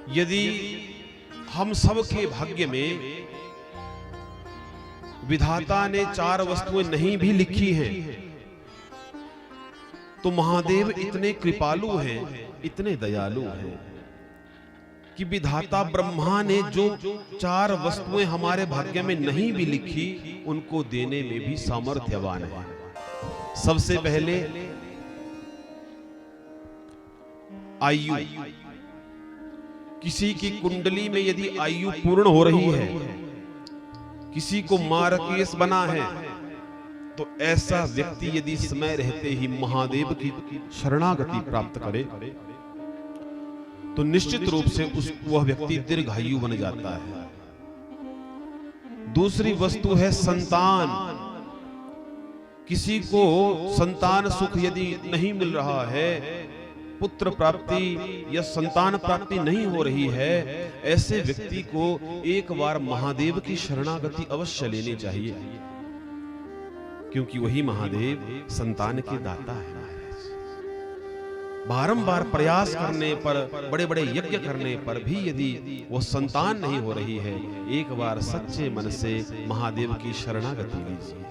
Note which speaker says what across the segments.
Speaker 1: यदि हम सब के भाग्य में विधाता ने 4 वस्तुएं नहीं भी लिखी हैं, तो महादेव इतने कृपालु हैं, इतने दयालु हैं कि विधाता ब्रह्मा ने जो 4 वस्तुएं हमारे भाग्य में नहीं भी लिखी, उनको देने में भी सामर्थ्यवान है। सबसे पहले आयु। किसी की कुंडली में यदि आयु पूर्ण हो रही है, किसी को मारकेस बना है, तो ऐसा व्यक्ति यदि समय रहते ही महादेव की शरणागति प्राप्त करे तो निश्चित रूप से वह व्यक्ति दीर्घायु बन जाता है। दूसरी वस्तु है संतान। किसी को संतान सुख यदि नहीं मिल रहा है, पुत्र प्राप्ति या संतान प्राप्ति नहीं हो रही है, ऐसे व्यक्ति को एक बार महादेव की शरणागति अवश्य लेनी चाहिए, क्योंकि वही महादेव संतान के दाता है। बारंबार प्रयास करने पर, बड़े बड़े यज्ञ करने पर भी यदि वो संतान नहीं हो रही है, एक बार सच्चे मन से महादेव की शरणागति लीजिए।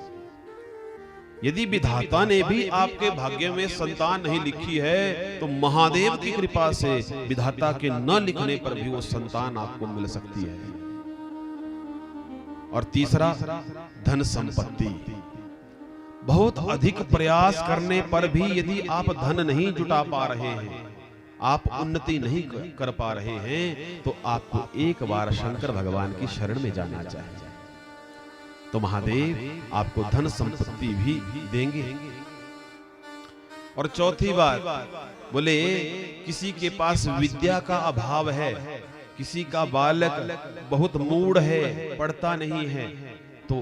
Speaker 1: यदि विधाता ने भी आपके भाग्य में संतान नहीं लिखी है, तो महादेव की कृपा से विधाता के न लिखने पर भी वो संतान आपको मिल सकती है। और तीसरा, धन संपत्ति। बहुत अधिक प्रयास करने पर भी यदि आप धन नहीं जुटा पा रहे हैं, आप उन्नति नहीं कर पा रहे हैं, तो आपको एक बार शंकर भगवान की शरण में जाना चाहिए, तो महादेव आपको धन संपत्ति भी देंगे। और चौथी बात, बोले किसी के पास विद्या का अभाव है, किसी का बालक बहुत मूढ़ है, पढ़ता नहीं है, तो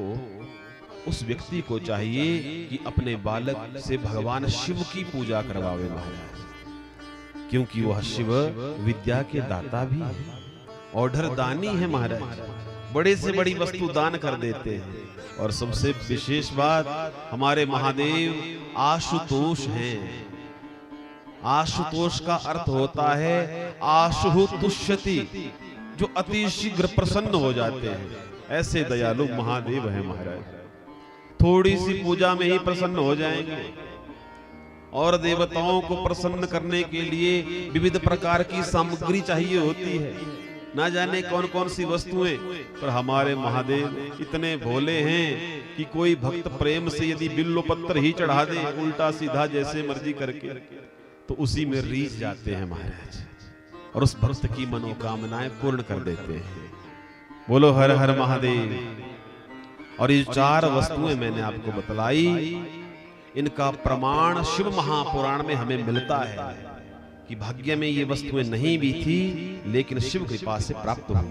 Speaker 1: उस व्यक्ति को चाहिए कि अपने बालक से भगवान शिव की पूजा करवावे महाराज, क्योंकि वह शिव विद्या के दाता भी है, ऑर्डर दानी है महाराज, बड़े से बड़ी वस्तु दान कर देते हैं। और सबसे विशेष बात, हमारे महादेव आशुतोष हैं। आशुतोष का अर्थ होता है आशु तुष्यति, जो अति शीघ्र प्रसन्न हो जाते हैं। ऐसे दयालु महादेव हैं महाराज, थोड़ी सी पूजा में ही प्रसन्न हो जाएंगे। और देवताओं को प्रसन्न करने के लिए विविध प्रकार की सामग्री चाहिए होती है, ना जाने कौन कौन सी वस्तुएं, पर हमारे महादेव इतने भोले हैं कि कोई भक्त प्रेम से यदि बिल्लो पत्थर ही चढ़ा दे उल्टा सीधा जैसे मर्जी करके, तो उसी में रीझ जाते हैं महाराज, और उस भक्त की मनोकामनाएं पूर्ण कर देते हैं। बोलो हर हर महादेव। और ये 4 वस्तुएं मैंने आपको बतलाई, इनका प्रमाण शिव महापुराण में हमें मिलता है कि भाग्य में ये वस्तुएं नहीं भी थी, लेकिन शिव कृपा से प्राप्त हुई।